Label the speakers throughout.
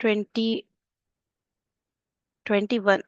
Speaker 1: 20 21,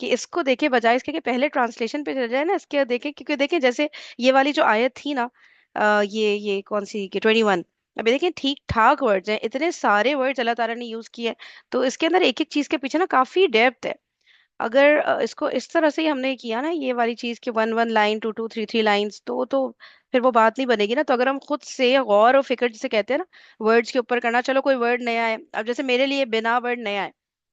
Speaker 1: کہ اس کو دیکھے بجائے اس کے کہ پہلے ٹرانسلیشن پہ چل جائے نا اس کے دیکھے، کیونکہ دیکھیں جیسے یہ والی جو آیت تھی نا، یہ کون سی کہ 21، ابھی دیکھیں ٹھیک ٹھاک ورڈز ہیں، اتنے سارے ورڈز اللہ تعالیٰ نے یوز کیے ہیں، تو اس کے اندر ایک ایک چیز کے پیچھے نا کافی ڈیپتھ ہے. اگر اس کو اس طرح سے ہی ہم نے کیا نا یہ والی چیز کہ 1 1 لائن 2 2 3 3 لائنس، تو پھر وہ بات نہیں بنے گی نا. تو اگر ہم خود سے غور و فکر جسے کہتے ہیں نا ورڈز کے اوپر کرنا، چلو کوئی ورڈ نیا ہے، اب جیسے میرے لیے بنا ورڈ نیا ہے،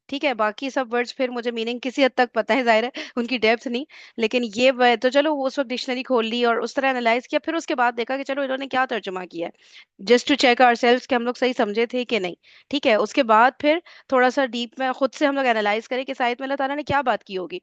Speaker 1: ٹھیک ہے، باقی سب ورڈز پھر مجھے میننگ کسی حد تک پتہ ہے، ظاہر ہے ان کی ڈیپتھ نہیں، لیکن یہ تو چلو وہ اس وقت ڈکشنری کھول لی اور اس طرح انالائز کیا، پھر اس کے بعد دیکھا کہ چلو انہوں نے کیا ترجمہ کیا ہے، just to check our self کہ ہم لوگ صحیح سمجھے تھے کہ نہیں. ٹھیک ہے، اس کے بعد پھر تھوڑا سا ڈیپ میں خود سے ہم لوگ اینالائز کریں کہ شاید میں اللہ تعالیٰ نے کیا بات کی ہوگی،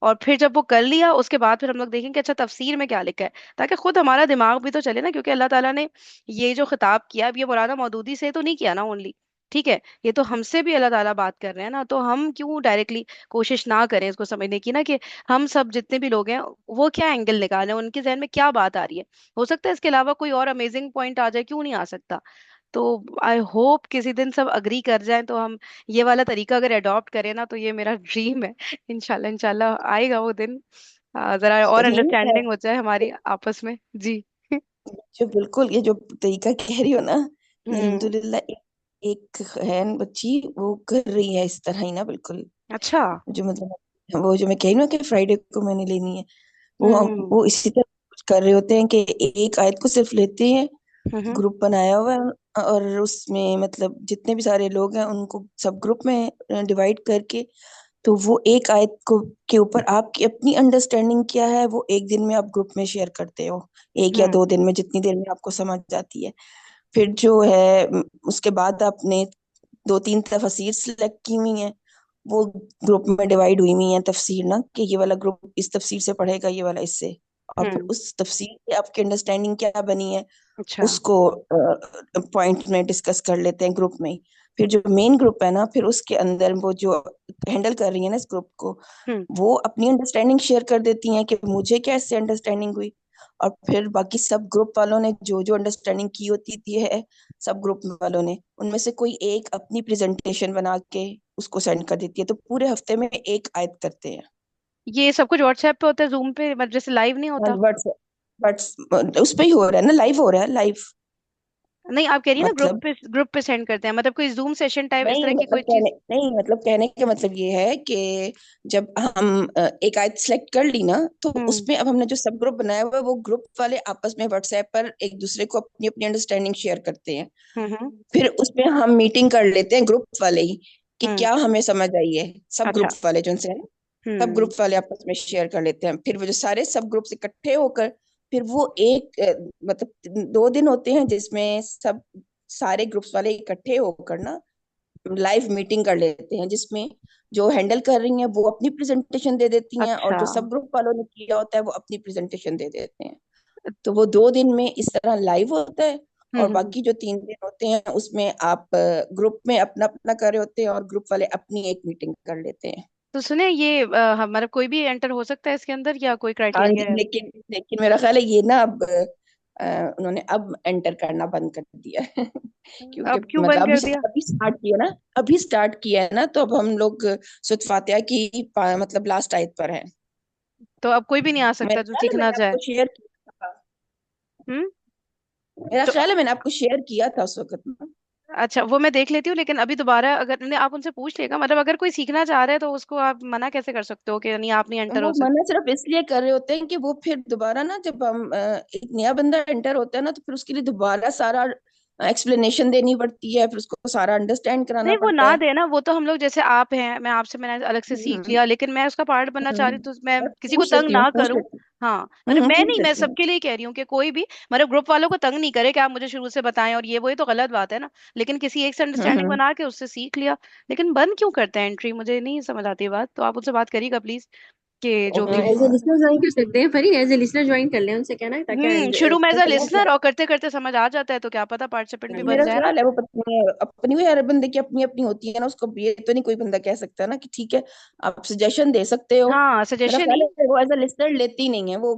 Speaker 1: اور پھر جب وہ کر لیا اس کے بعد پھر ہم لوگ دیکھیں کہ اچھا تفسیر میں کیا لکھا ہے، تاکہ خود ہمارا دماغ بھی تو چلے نا، کیونکہ اللہ تعالیٰ نے یہ جو خطاب کیا اب یہ مولانا مودودی سے تو نہیں کیا نا اونلی، ٹھیک ہے، یہ تو ہم سے بھی اللہ تعالیٰ بات کر رہے ہیں نا، تو ہم کیوں ڈائریکٹلی کوشش نہ کریں اس کو سمجھنے کی نا کہ ہم سب جتنے بھی لوگ ہیں وہ کیا اینگل نکالیں، ان کے ذہن میں کیا بات آ رہی ہے، ہو سکتا ہے اس کے علاوہ کوئی اور امیزنگ پوائنٹ آ جائے، کیوں نہیں آ سکتا. تو آئی ہوپ کسی دن سب اگری کر جائیں تو ہم یہ والا طریقہ اگر اڈاپٹ کریں نا، تو یہ میرا ڈریم ہے. انشاءاللہ انشاءاللہ آئے گا وہ دن، ذرا اور
Speaker 2: نہیں
Speaker 1: انڈرسٹینڈنگ ہو جائے ہماری آپس میں. جی.
Speaker 2: جو بالکل یہ جو طریقہ کہہ رہی ہو نا، یہ
Speaker 1: ہوں.
Speaker 2: الحمدللہ ایک ہے بچی وہ کر رہی ہے اس طرح ہی نا بالکل.
Speaker 1: اچھا.
Speaker 2: جو مطلب وہ جو میں کہہ رہی ہوں کہ فرائیڈے کو میں نے لینی ہے،
Speaker 1: ہوں.
Speaker 2: وہ اسی طرح کچھ کر رہے ہوتے ہیں کہ ایک آیت کو صرف لیتے ہیں،
Speaker 1: ہوں.
Speaker 2: گروپ بنایا ہوا ہے اور اس میں مطلب جتنے بھی سارے لوگ ہیں ان کو سب گروپ میں ڈیوائڈ کر کے، تو وہ ایک آیت کو کے اوپر آپ کی اپنی انڈرسٹینڈنگ کیا ہے وہ ایک دن میں آپ گروپ میں شیئر کرتے ہو، ایک یا
Speaker 1: ہوں.
Speaker 2: 2 دن میں جتنی دیر میں آپ کو سمجھ جاتی ہے. پھر جو ہے اس کے بعد آپ نے 2 3 تفاسیر سلیکٹ کی ہوئی ہیں، وہ گروپ میں ڈیوائڈ ہوئی ہوئی ہیں تفسیر نا، کہ یہ والا گروپ اس تفسیر سے پڑھے گا، یہ والا اس سے، اور پھر
Speaker 1: ہوں.
Speaker 2: اس تفسیر سے آپ کی انڈرسٹینڈنگ کیا بنی ہے
Speaker 1: اچھا.
Speaker 2: اس کو پوائنٹ میں ڈسکس کر لیتے ہیں گروپ میں. پھر جو مین گروپ ہے نا، پھر اس کے اندر وہ جو ہینڈل کر رہی ہیں نا اس گروپ کو،
Speaker 1: ہوں.
Speaker 2: وہ اپنی انڈرسٹینڈنگ شیئر کر دیتی ہیں کہ مجھے کیا اس سے انڈرسٹینڈنگ ہوئی، اور پھر باقی سب گروپ والوں نے جو جو انڈرسٹینڈنگ کی ہوتی تھی ہے سب گروپ والوں نے، ان میں سے کوئی ایک اپنی پریزنٹیشن بنا کے اس کو سینڈ کر دیتی ہے، تو پورے ہفتے میں ایک آیت کرتے ہیں.
Speaker 1: یہ سب کچھ واٹس ایپ پہ ہوتا ہے، زوم پہ، مطلب جیسے لائیو نہیں ہوتا؟
Speaker 2: واٹس واٹس اس پہ ہی ہو رہا ہے نا، لائیو ہو رہا ہے لائیو.
Speaker 1: نہیں آپ کہہ رہی ہیں نا
Speaker 2: مطلب
Speaker 1: گروپ پہ سینڈ کرتے ہیں، مطلب کوئی زوم سیشن ٹائپ اس
Speaker 2: نہیں
Speaker 1: طرح کی
Speaker 2: مطلب
Speaker 1: کوئی چیز؟
Speaker 2: کہنے نہیں مطلب کہنے کا مطلب یہ ہے کہ جب ہم ایک آیت سلیکٹ کر لی نا، تو اس
Speaker 1: ہوں.
Speaker 2: میں اب ہم نے جو سب گروپ بنایا ہوا ہے وہ گروپ والے آپس میں واٹس ایپ پر ایک دوسرے کو اپنی اپنی انڈرسٹینڈنگ شیئر کرتے ہیں.
Speaker 1: ہوں.
Speaker 2: پھر اس میں ہم میٹنگ کر لیتے ہیں گروپ والے ہی کہ
Speaker 1: ہوں.
Speaker 2: کیا ہمیں سمجھ آئی ہے، سب
Speaker 1: اچھا.
Speaker 2: گروپ والے جو ان سے سب
Speaker 1: ہوں.
Speaker 2: گروپ والے آپس میں شیئر کر لیتے ہیں. پھر وہ جو سارے سب گروپ اکٹھے ہو کر پھر وہ ایک مطلب 2 دن ہوتے ہیں جس میں سب سارے گروپس والے اکٹھے ہو کر نا لائیو میٹنگ کر لیتے ہیں، جس میں جو ہینڈل کر رہی ہیں وہ اپنی پریزنٹیشن دے دیتی ہیں، اور
Speaker 1: اچھا.
Speaker 2: جو سب گروپ والوں نے کیا ہوتا ہے وہ اپنی پریزنٹیشن دے دیتے ہیں. تو وہ 2 دن میں اس طرح لائیو ہوتا ہے،
Speaker 1: ہوں.
Speaker 2: اور باقی جو 3 دن ہوتے ہیں اس میں آپ گروپ میں اپنا اپنا کر رہے ہوتے ہیں اور گروپ والے اپنی ایک میٹنگ کر لیتے ہیں.
Speaker 1: تو سنیں یہ ہمارا کوئی بھی انٹر ہو سکتا ہے اس کے اندر یا کوئی
Speaker 2: ہاں
Speaker 1: کرائٹیریا
Speaker 2: جی،
Speaker 1: ہے؟
Speaker 2: لیکن میرا خیال ہے یہ نا اب انہوں نے اب انٹر کرنا بند کر دیا ہے کیونکہ
Speaker 1: اب کیوں
Speaker 2: مطلب
Speaker 1: بند
Speaker 2: ابھی
Speaker 1: کر دیا؟
Speaker 2: ابھی سٹارٹ کیا نا، ابھی سٹارٹ کیا ہے نا، تو اب ہم لوگ سورۃ فاتحہ کی مطلب لاسٹ آیت پر ہیں.
Speaker 1: تو اب کوئی بھی نہیں آ سکتا جو
Speaker 2: میں
Speaker 1: سیکھنا
Speaker 2: نے آپ
Speaker 1: چاہے؟
Speaker 2: کو شیئر کیا تھا،
Speaker 1: ہوں.
Speaker 2: میرا
Speaker 1: تو
Speaker 2: خیال ہے میں نے آپ کو شیئر کیا تھا اس وقت نا.
Speaker 1: اچھا وہ میں دیکھ لیتی ہوں، لیکن ابھی دوبارہ اگر نہیں آپ ان سے پوچھ لے گا، مطلب اگر کوئی سیکھنا چاہ رہا ہے تو اس کو آپ منع کیسے کر سکتے ہو کہ نہیں آپ نہیں انٹر
Speaker 2: وہ
Speaker 1: ہو سکتے؟
Speaker 2: منع صرف اس لیے کر رہے ہوتے ہیں کہ وہ پھر دوبارہ نا جب ہم ایک نیا بندہ انٹر ہوتا ہے نا، تو پھر اس کے لیے دوبارہ سارا ایکسپلینیشن دینی پڑتی ہے، پھر اس کو سارا انڈرسٹینڈ کرانا
Speaker 1: نہیں وہ نہ
Speaker 2: پڑتا ہے.
Speaker 1: دے نا، وہ تو ہم لوگ جیسے آپ ہیں، میں نے الگ سے سیکھ
Speaker 2: ہوں
Speaker 1: لیا، لیکن میں اس کا پارٹ بننا چاہ رہی ہوں تو میں
Speaker 2: میں
Speaker 1: کسی کو
Speaker 2: پوچھ
Speaker 1: تنگ
Speaker 2: لیتی ہوں
Speaker 1: نہ
Speaker 2: پوچھ
Speaker 1: کروں.
Speaker 2: لیتی
Speaker 1: ہاں
Speaker 2: ہوں
Speaker 1: مطلب میں
Speaker 2: پوچھ
Speaker 1: نہیں، میں
Speaker 2: لیتی
Speaker 1: سب
Speaker 2: ہوں.
Speaker 1: کے لیے کہہ رہی ہوں کہ کوئی بھی مطلب گروپ والوں کو تنگ نہیں کرے کہ آپ مجھے شروع سے بتائیں اور یہ تو غلط بات ہے نا، لیکن کسی ایک سے انڈرسٹینڈنگ
Speaker 2: ہوں
Speaker 1: بنا کے اس سے سیکھ لیا. لیکن بند کیوں کرتے ہیں انٹری، مجھے نہیں سمجھ آتی بات، تو آپ ان سے بات کریے گا پلیز کہ جو بھی.
Speaker 3: ایز اے لسنر جوائن کر سکتے ہیں، Farid as a listener join کر لیں ان سے کہنا ہے تاکہ
Speaker 1: شروع میں ایز اے
Speaker 3: سمجھ
Speaker 1: لسنر
Speaker 3: جائے.
Speaker 1: اور کرتے کرتے سمجھ آ جاتا ہے تو کیا پتا پارٹیسپینٹ بھی بن
Speaker 2: میرا
Speaker 1: جائے نا.
Speaker 2: خیال ہے وہ اپنی ہوئی، ہر بندے کی اپنی اپنی ہوتی ہے نا، اس کو یہ تو نہیں کوئی بندہ کہہ سکتا نا کہ ٹھیک ہے آپ سجیشن دے سکتے ہو.
Speaker 1: ہاں
Speaker 2: میرا
Speaker 1: سجیشن
Speaker 2: خیال
Speaker 1: ہی.
Speaker 2: ہے وہ ایز اے لسنر لیتی نہیں ہے، وہ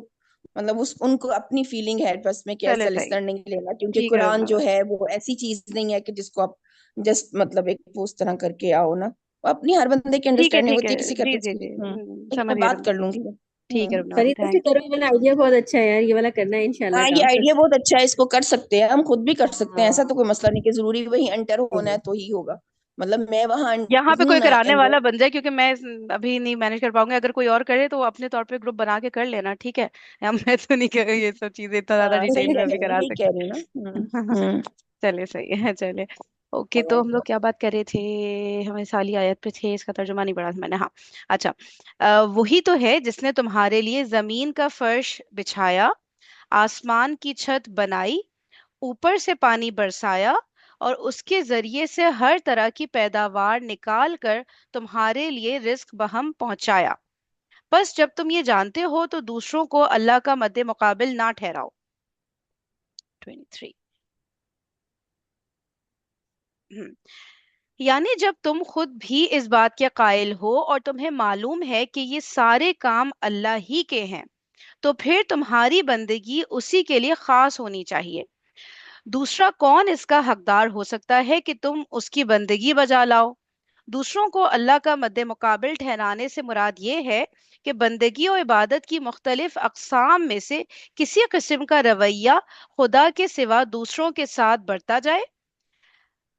Speaker 2: مطلب ان کو اپنی فیلنگ ہے بس میں کہ ایز
Speaker 1: چلے
Speaker 2: اے
Speaker 1: صحیح.
Speaker 2: لسنر نہیں لینا، کیونکہ
Speaker 1: ٹھیک ہے.
Speaker 2: قرآن جو ہے وہ ایسی چیز نہیں ہے کہ جس کو آپ جسٹ مطلب ایک اس طرح کر کے آؤ نا. اپنی ہر بندے کی
Speaker 1: ٹھیک ہے
Speaker 2: انڈرسٹینڈنگ
Speaker 1: ٹھیک
Speaker 2: ہوتی
Speaker 1: ہے،
Speaker 2: ہے، کسی
Speaker 1: جی
Speaker 2: کہتے
Speaker 1: جی جی،
Speaker 2: میں
Speaker 1: سمجھ گئے
Speaker 2: بات
Speaker 1: رمنا
Speaker 2: کر
Speaker 1: دی،
Speaker 2: لوں گی۔
Speaker 1: ٹھیک ہے رمنا دی،
Speaker 3: فرید سے
Speaker 1: تھینکس۔
Speaker 3: کرو، یہ والا آئیڈیا بہت اچھا ہے یار، یہ والا کرنا ہے انشاءاللہ
Speaker 2: ہاں، یہ
Speaker 3: کام پھر۔
Speaker 2: آئیڈیا بہت اچھا ہے، اس کو کر سکتے ہیں، ہم خود بھی کر سکتے ہیں، ایسا تو کوئی مسئلہ نہیں کہ ضروری وہی انٹر ہونا ہے تو ہی ہوگا، مطلب میں وہاں
Speaker 1: یہاں پہ
Speaker 2: ہوں
Speaker 1: کوئی
Speaker 2: نہ
Speaker 1: کرانے
Speaker 2: انرول۔
Speaker 1: والا بن جائے، کیونکہ میں ابھی نہیں مینج کر پاؤں گی، اگر کوئی اور کرے تو وہ اپنے طور پہ گروپ بنا کے کر لینا، ٹھیک ہے؟ میں تو نہیں کہ یہ سب چیزیں اتنا زیادہ
Speaker 2: ہاں
Speaker 1: ڈیٹیل
Speaker 2: صحیح
Speaker 1: میں
Speaker 2: کہہ
Speaker 1: ابھی
Speaker 2: رہی ہیں،
Speaker 1: کرا
Speaker 2: یہی کہہ رہی ہیں نا۔ ہوں
Speaker 1: چلے صحیح ہے، چلے اوکے۔ تو ہم لوگ کیا بات کر رہے تھے؟ ہمیں سالی آیت پہ تھے، اس کا ترجمہ نہیں پڑھا تھا میں نے، ہاں اچھا۔ وہی تو ہے جس نے تمہارے لیے زمین کا فرش بچھایا، آسمان کی چھت بنائی، اوپر سے پانی برسایا، اور اس کے ذریعے سے ہر طرح کی پیداوار نکال کر تمہارے لیے رزق بہم پہنچایا۔ بس جب تم یہ جانتے ہو تو دوسروں کو اللہ کا مد مقابل نہ ٹھہراؤ۔ 23 ہم، یعنی جب تم خود بھی اس بات کے قائل ہو اور تمہیں معلوم ہے کہ یہ سارے کام اللہ ہی کے ہیں، تو پھر تمہاری بندگی اسی کے لیے خاص ہونی چاہیے۔ دوسرا کون اس کا حقدار ہو سکتا ہے کہ تم اس کی بندگی بجا لاؤ؟ دوسروں کو اللہ کا مد مقابل ٹھہرانے سے مراد یہ ہے کہ بندگی و عبادت کی مختلف اقسام میں سے کسی قسم کا رویہ خدا کے سوا دوسروں کے ساتھ برتا جائے۔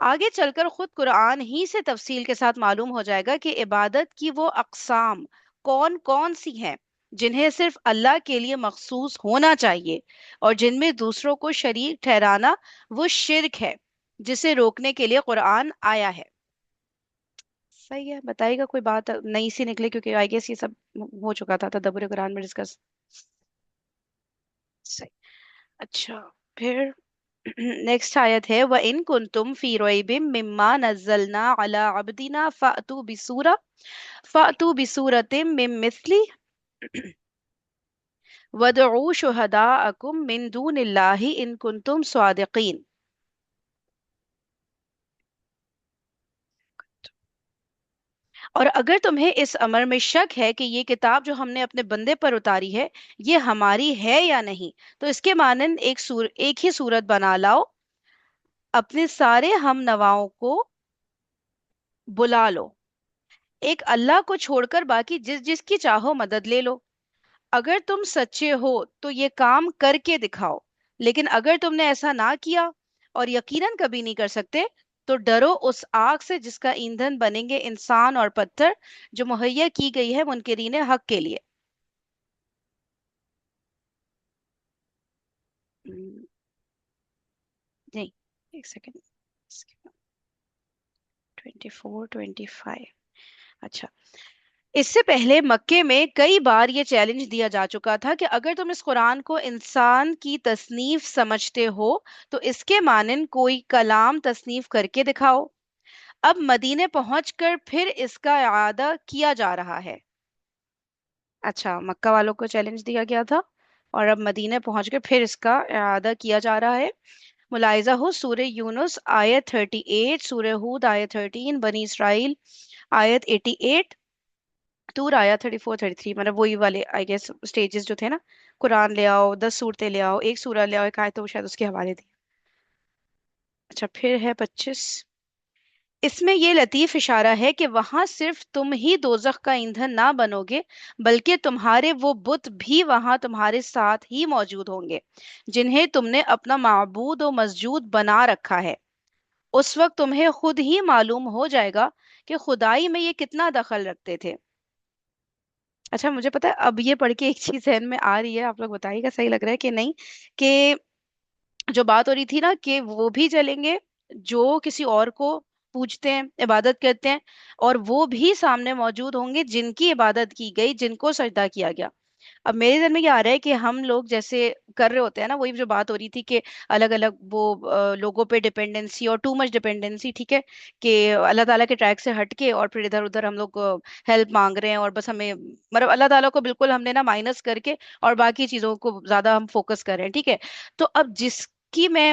Speaker 1: آگے چل کر خود قرآن ہی سے تفصیل کے ساتھ معلوم ہو جائے گا کہ عبادت کی وہ اقسام کون کون سی ہیں جنہیں صرف اللہ کے لیے مخصوص ہونا چاہیے، اور جن میں دوسروں کو شریک ٹھہرانا وہ شرک ہے جسے روکنے کے لیے قرآن آیا ہے۔ صحیح ہے، بتائیے گا کوئی بات نئی سی نکلے، کیونکہ آئی گیس یہ سب ہو چکا تھا تدبر قرآن میں ڈسکس۔ صحیح، اچھا پھر نیکسٹ آیت ہے، وَإِن كُنتُمْ فِي رَيْبٍ مِّمَّا نَزَّلْنَا عَلَىٰ عَبْدِنَا فَأْتُوا بِسُورَةٍ مِّن مِّثْلِهِ وَادْعُوا شُهَدَاءَكُم مِّن دُونِ اللَّهِ إِن كُنتُمْ صَادِقِينَ۔ اور اگر تمہیں اس امر میں شک ہے کہ یہ کتاب جو ہم نے اپنے بندے پر اتاری ہے یہ ہماری ہے یا نہیں، تو اس کے مانند ایک ہی صورت بنا لاؤ، اپنے سارے ہم نواؤں کو بلا لو، ایک اللہ کو چھوڑ کر باقی جس جس کی چاہو مدد لے لو۔ اگر تم سچے ہو تو یہ کام کر کے دکھاؤ، لیکن اگر تم نے ایسا نہ کیا اور یقیناً کبھی نہیں کر سکتے، تو ڈرو اس آگ سے جس کا ایندھن بنیں گے انسان اور پتھر، جو مہیا کی گئی ہے منکرین حق کے لیے۔ نہیں، ایک سیکنڈ، 24 25، اچھا۔ اس سے پہلے مکے میں کئی بار یہ چیلنج دیا جا چکا تھا کہ اگر تم اس قرآن کو انسان کی تصنیف سمجھتے ہو تو اس کے مانند کوئی کلام تصنیف کر کے دکھاؤ۔ اب مدینے پہنچ کر پھر اس کا اعادہ کیا جا رہا ہے۔ اچھا، مکہ والوں کو چیلنج دیا گیا تھا اور اب مدینے پہنچ کر پھر اس کا اعادہ کیا جا رہا ہے۔ ملاحظہ ہو سورہ یونس آیت 38، سورہ ہود آیت 13، بنی اسرائیل آیت 88، تور آیا 34 33، مطلب وہی والے آئی گیس اسٹیجز جو تھے نا، قرآن لے آؤ، 10 صورتیں لے آؤ، ایک سورہ لے آؤ، ایک آیت، تو وہ شاید اس کے حوالے تھی۔ اچھا پھر ہے 25، اس میں یہ لطیف اشارہ ہے کہ وہاں صرف تم ہی دوزخ کا ایندھن نہ بنو گے، بلکہ تمہارے وہ بت بھی وہاں تمہارے ساتھ ہی موجود ہوں گے جنہیں تم نے اپنا معبود و مسجود بنا رکھا ہے۔ اس وقت تمہیں خود ہی معلوم ہو جائے گا کہ خدائی میں یہ کتنا دخل رکھتے تھے۔ اچھا مجھے پتا ہے اب یہ پڑھ کے ایک چیز ذہن میں آ رہی ہے، آپ لوگ بتائیے گا صحیح لگ رہا ہے کہ نہیں، کہ جو بات ہو رہی تھی نا کہ وہ بھی چلیں گے جو کسی اور کو پوجتے ہیں، عبادت کرتے ہیں، اور وہ بھی سامنے موجود ہوں گے جن کی عبادت کی گئی، جن کو سجدہ کیا گیا۔ اب میرے ذہن میں یہ آ رہا ہے کہ ہم لوگ جیسے کر رہے ہوتے ہیں نا، وہی جو بات ہو رہی تھی کہ الگ الگ وہ لوگوں پہ ڈپینڈنسی اور ٹو مچ ڈپینڈنسی، ٹھیک ہے، کہ اللہ تعالیٰ کے ٹریک سے ہٹ کے اور پھر ادھر ادھر ہم لوگ ہیلپ مانگ رہے ہیں، اور بس ہمیں مطلب اللہ تعالیٰ کو بالکل ہم نے نا مائنس کر کے اور باقی چیزوں کو زیادہ ہم فوکس کر رہے ہیں، ٹھیک ہے۔ تو اب جس کی میں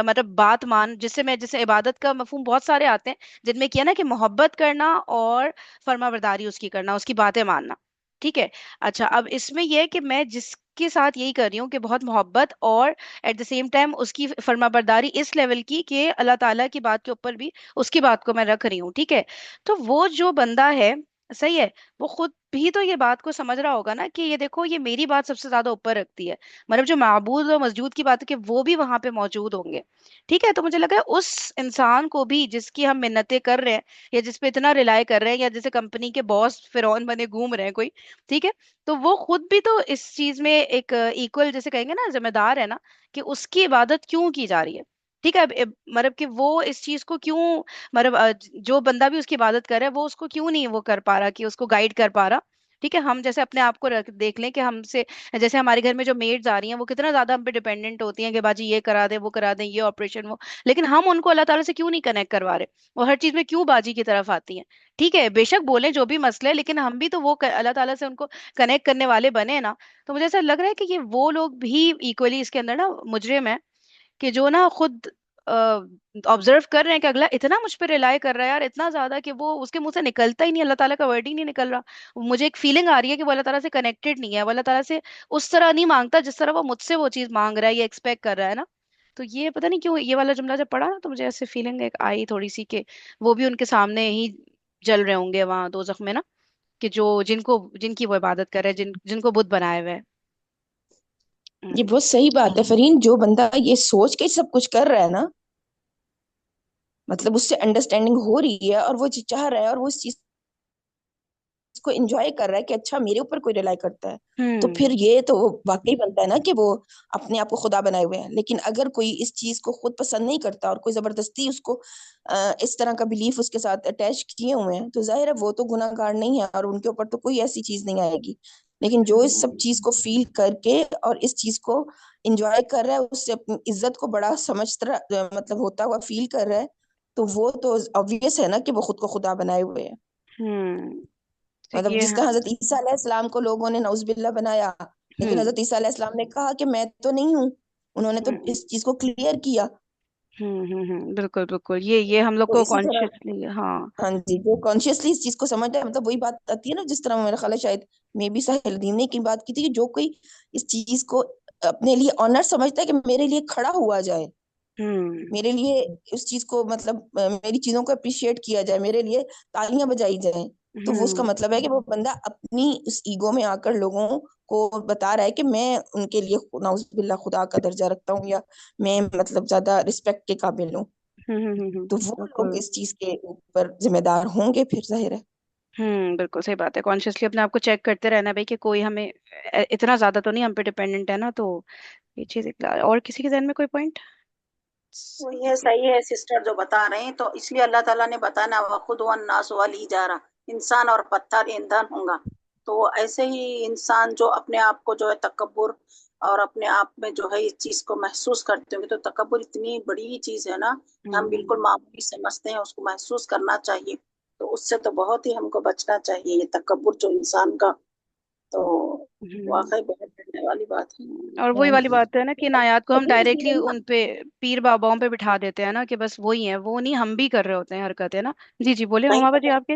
Speaker 1: مطلب بات جس سے میں جیسے عبادت کا مفہوم بہت سارے آتے ہیں جن میں کیا نا کہ محبت کرنا اور فرما برداری اس کی کرنا، اس کی باتیں ماننا، ٹھیک ہے. اچھا اب اس میں یہ ہے کہ میں جس کے ساتھ یہی کر رہی ہوں کہ بہت محبت اور ایٹ دا سیم ٹائم اس کی فرما برداری اس لیول کی کہ اللہ تعالیٰ کی بات کے اوپر بھی اس کی بات کو میں رکھ رہی ہوں. ٹھیک ہے. تو وہ جو بندہ ہے صحیح ہے وہ خود بھی تو یہ بات کو سمجھ رہا ہوگا نا کہ یہ دیکھو یہ میری بات سب سے زیادہ اوپر رکھتی ہے. مطلب جو معبود اور مسجود کی بات ہے کہ وہ بھی وہاں پہ موجود ہوں گے. ٹھیک ہے. تو مجھے لگا ہے اس انسان کو بھی جس کی ہم منتیں کر رہے ہیں یا جس پہ اتنا ریلائی کر رہے ہیں یا جیسے کمپنی کے باس فرعون بنے گھوم رہے ہیں کوئی. ٹھیک ہے. تو وہ خود بھی تو اس چیز میں ایک ایکول جیسے کہیں گے نا ذمہ دار ہے نا کہ اس کی عبادت کیوں کی جا رہی ہے. ٹھیک ہے. مطلب کہ وہ اس چیز کو کیوں مطلب جو بندہ بھی اس کی عبادت کر رہا ہے وہ اس کو کیوں نہیں وہ کر پا رہا کہ اس کو گائیڈ کر پا رہا. ٹھیک ہے. ہم جیسے اپنے آپ کو دیکھ لیں کہ ہم سے جیسے ہمارے گھر میں جو میڈز آ رہی ہیں وہ کتنا زیادہ ہم پہ ڈیپینڈنٹ ہوتی ہیں کہ باجی یہ کرا دیں وہ کرا دیں یہ آپریشن وہ. لیکن ہم ان کو اللہ تعالیٰ سے کیوں نہیں کنیکٹ کروا رہے اور ہر چیز میں کیوں باجی کی طرف آتی ہیں. ٹھیک ہے. بے شک بولیں جو بھی مسئلہ ہے لیکن ہم بھی تو وہ اللہ تعالیٰ سے ان کو کنیکٹ کرنے والے بنے ہیں نا. تو مجھے ایسا لگ رہا ہے کہ یہ وہ لوگ بھی ایکولی اس کے اندر نا مجرم ہے کہ جو نا خود آبزرو کر رہے ہیں کہ اگلا اتنا مجھ پہ ریلائی کر رہا ہے یار اتنا زیادہ کہ وہ اس کے منہ سے نکلتا ہی نہیں اللہ تعالیٰ کا ورڈ ہی نہیں نکل رہا. مجھے ایک فیلنگ آ رہی ہے کہ وہ اللہ تعالیٰ سے کنیکٹڈ نہیں ہے وہ اللہ تعالیٰ سے اس طرح نہیں مانگتا جس طرح وہ مجھ سے وہ چیز مانگ رہا ہے یا ایکسپیکٹ کر رہا ہے نا. تو یہ پتہ نہیں کیوں یہ والا جملہ جب پڑھا نا تو مجھے ایسے فیلنگ ایک آئی تھوڑی سی کہ وہ بھی ان کے سامنے ہی جل رہے ہوں گے وہاں دوزخ میں نا کہ جو جن کی وہ عبادت کر رہے ہیں جن کو بت بنائے ہوئے ہیں.
Speaker 4: یہ بہت صحیح بات ہے فرین. جو بندہ یہ سوچ کے سب کچھ کر رہا ہے نا مطلب اس سے انڈرسٹینڈنگ ہو رہی ہے اور وہ چاہ رہا ہے اور وہ اس چیز کو انجوائے کر رہا ہے کہ اچھا میرے اوپر کوئی ریلائی کرتا ہے تو پھر یہ تو واقعی بنتا ہے نا کہ وہ اپنے آپ کو خدا بنائے ہوئے ہیں. لیکن اگر کوئی اس چیز کو خود پسند نہیں کرتا اور کوئی زبردستی اس کو اس طرح کا بلیف اس کے ساتھ اٹیچ کیے ہوئے ہیں تو ظاہر ہے وہ تو گناہ گار نہیں ہے اور ان کے اوپر تو کوئی ایسی چیز نہیں آئے گی. لیکن جو اس سب چیز کو فیل کر کے اور اس چیز کو انجوائے کر رہا ہے اس سے اپنی عزت کو بڑا سمجھتا مطلب ہوتا ہوا فیل کر رہا ہے تو وہ تو obvious ہے نا کہ وہ خود کو خدا بنائے ہوئے ہیں.
Speaker 1: تو
Speaker 4: مطلب
Speaker 1: یہ
Speaker 4: جس طرح حضرت عیسیٰ علیہ السلام کو لوگوں نے نعوذ باللہ بنایا لیکن حضرت عیسیٰ علیہ السلام نے کہا کہ میں تو نہیں ہوں. انہوں نے تو اس چیز کو کلیئر کیا.
Speaker 1: بالکل بالکل یہ ہم لوگ
Speaker 4: تو
Speaker 1: کو
Speaker 4: اسی طرح
Speaker 1: کانشیسلی ہاں.
Speaker 4: ہاں جی جو کانشیسلی اس چیز کو سمجھتا ہے مطلب وہی بات آتی ہے نا جس طرح میرا خیال ہے شاید میں بھی ساحل الدین نے کی بات کی تھی کہ جو کوئی اس چیز کو اپنے لیے آنر سمجھتا ہے کہ میرے لیے کھڑا ہوا جائے میرے لیے اس چیز کو مطلب میری چیزوں کو اپریشیٹ کیا جائے میرے لیے تالیاں بجائی جائیں تو وہ اس کا مطلب ہے کہ وہ بندہ اپنی اس ایگو میں آ کر لوگوں کو بتا رہا ہے کہ میں ان کے لیے نعوذ باللہ خدا کا درجہ رکھتا ہوں یا میں مطلب زیادہ رسپیکٹ کے قابل ہوں. تو وہ لوگ
Speaker 1: بالکل
Speaker 4: اس چیز کے اوپر ذمہ دار ہوں گے پھر ظاہر ہے.
Speaker 1: بالکل صحیح بات ہے. کانشیسلی اپنے آپ کو چیک کرتے رہنا بھائی کہ کوئی ہمیں اتنا زیادہ تو نہیں ہم پہ ڈیپینڈنٹ ہے نا. تو یہ چیز اور کسی کے ذہن میں کوئی پوائنٹ؟
Speaker 2: وہ یہ صحیح ہے سسٹر جو بتا رہے ہیں تو اس لیے اللہ تعالیٰ نے بتانا وخود والناس والی جا رہا انسان اور پتھر ایندھن ہوں گا. تو ایسے ہی انسان جو اپنے آپ کو جو ہے تکبر اور اپنے آپ میں جو ہے اس چیز کو محسوس کرتے ہوں گے تو تکبر اتنی بڑی چیز ہے نا ہم بالکل معمولی سمجھتے ہیں اس کو محسوس کرنا چاہیے. تو اس سے تو بہت ہی ہم کو بچنا چاہیے یہ تکبر جو انسان کا تو واقعی بہت ڈرنے والی بات ہے.
Speaker 1: اور وہی والی بات ہے نا کہ ان آیات کو ہم ڈائریکٹلی ان پہ پیر باباؤں پہ بٹھا دیتے ہیں نا کہ بس وہی ہیں وہ نہیں ہم بھی کر رہے ہوتے ہیں حرکتیں نا. جی جی بولے ہما باجی آپ کے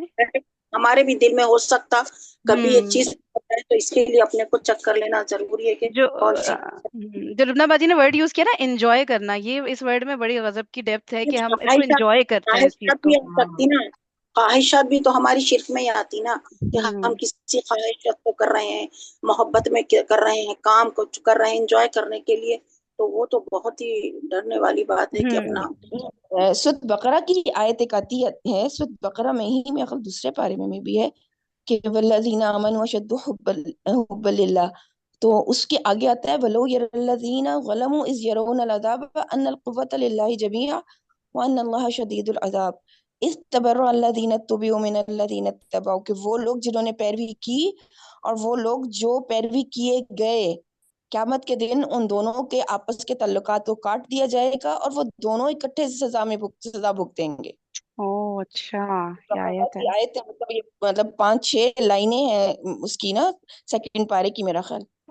Speaker 2: ہمارے بھی دل میں ہو سکتا کبھی یہ چیز ہے تو اس کے لیے اپنے کو چیک کر لینا ضروری ہے کہ
Speaker 1: جو
Speaker 2: کون سی
Speaker 1: جو ربنا باجی نے ورڈ یوز کیا نا انجوائے کرنا یہ اس ورڈ میں بڑی غضب کی ڈیپتھ ہے کہ ہم اس کو انجوائے کرتے ہیں اس چیز
Speaker 2: خواہشات
Speaker 1: کو.
Speaker 2: بھی آ سکتی نا خواہشات بھی تو ہماری شرک میں ہی آتی نا کہ ہم
Speaker 1: ہوں
Speaker 2: کسی خواہشات کو کر رہے ہیں محبت میں کر رہے ہیں کام کو کر رہے ہیں انجوائے کرنے کے لیے تو وہ تو بہت ہی ڈرنے والی بات ہے کہ اپنا
Speaker 4: سورۃ بقرہ کی آیت ایک آتی ہے سورۃ بقرہ میں ہی میرے خیال دوسرے پارے میں بھی ہے کہ والذین آمنوا اشد حبا للہ تو اس کے آگے آتا ہے ولو یری الذین ظلموا اذ یرون العذاب ان القوة للہ جميعا وان اللہ شدید العذاب اذ تبرأ الذین اتبعوا من الذین اتبعوا کہ وہ لوگ جنہوں نے پیروی کی اور وہ لوگ جو پیروی کیے گئے قیامت کے دن ان دونوں کے آپس کے تعلقات کو کاٹ دیا جائے گا اور وہ دونوں اکٹھے سزا بھگتیں گے.
Speaker 1: اچھا یہ
Speaker 4: بقرہ
Speaker 1: آیت ہے.
Speaker 4: کی آیت ہے مطلب یہ مطلب 5-6 لائنیں ہیں اس کی نا سیکنڈ پارے کی میرا خیال.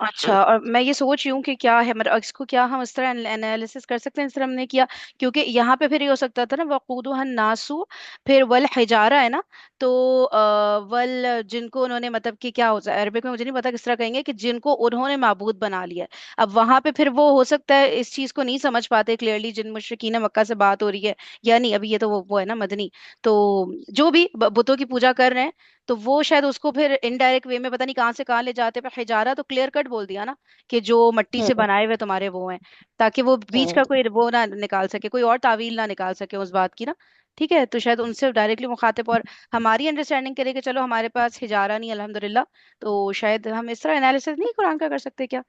Speaker 1: اچھا، اور میں یہ سوچ رہی ہوں کہ کیا ہے مطلب اس کو کیا ہم اس طرح انالیسس کر سکتے ہیں جس طرح ہم نے کیا، کیونکہ یہاں پہ پھر یہ ہو سکتا تھا نا وقودها الناس، پھر والحجارہ ہے نا، تو ول جن کو انہوں نے مطلب کہ کیا ہوتا ہے عربک میں مجھے نہیں پتا کس طرح کہیں گے، کہ جن کو انہوں نے معبود بنا لیا ہے۔ اب وہاں پہ پھر وہ ہو سکتا ہے اس چیز کو نہیں سمجھ پاتے کلیئرلی جن مشرکین مکہ سے بات ہو رہی ہے یا نہیں، ابھی یہ تو وہ ہے نا مدنی، تو جو بھی بتوں کی پوجا کر رہے ہیں، تو وہ شاید اس کو پھر انڈائریکٹ وے میں پتہ نہیں کہاں سے کہاں لے جاتے، پر حجارہ تو کلیئر کٹ بول دیا نا کہ جو مٹی سے
Speaker 4: ہوں
Speaker 1: بنائے ہوئے تمہارے وہ ہیں، تاکہ وہ بیچ
Speaker 4: ہوں
Speaker 1: کا کوئی وہ نہ نکال سکے، کوئی اور تعویل نہ نکال سکے اس بات کی نا۔ ٹھیک ہے، تو شاید ان سے ڈائریکٹلی مخاطب، اور ہماری انڈرسٹینڈنگ کرے کہ چلو ہمارے پاس ہجارہ نہیں الحمدللہ، تو شاید ہم اس طرح انالیسس نہیں قرآن کا کر سکتے کیا،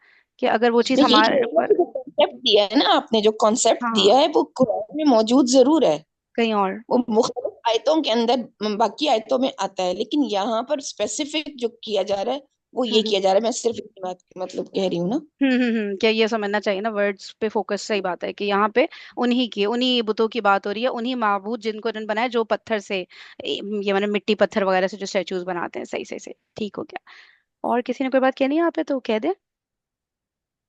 Speaker 1: کہ اگر وہ چیز
Speaker 4: نہیں، یہی
Speaker 1: ہمارے
Speaker 4: تو ہے
Speaker 1: اوپر،
Speaker 4: کہ جو کانسیپٹ دیا ہے نا آپ نے، جو کانسیپٹ
Speaker 1: ہاں،
Speaker 4: دیا ہے وہ قرآن میں موجود ضرور ہے،
Speaker 1: کہیں اور،
Speaker 4: وہ مختلف آیتوں کے اندر باقی آیتوں میں آتا ہے، لیکن یہاں پر اسپیسیفک جو کیا جا رہا ہے وہ یہ
Speaker 1: ہوں
Speaker 4: کیا جا رہا ہے، میں صرف اتنی بات مطلب کہہ رہی ہوں نا۔
Speaker 1: کیا یہ سمجھنا چاہیے نا ورڈز پہ فوکس، صحیح بات ہے کہ یہاں پہ انہی بتوں کی بات ہو رہی ہے، انہی معبود جن کو جن بنایا جو پتھر سے، یہ مطلب مٹی پتھر وغیرہ سے جو اسٹیچوز بناتے ہیں، صحیح صحیح صحیح، ٹھیک ہو گیا۔ اور کسی نے کوئی بات کہنی ہے آپ پہ تو کہہ دیں۔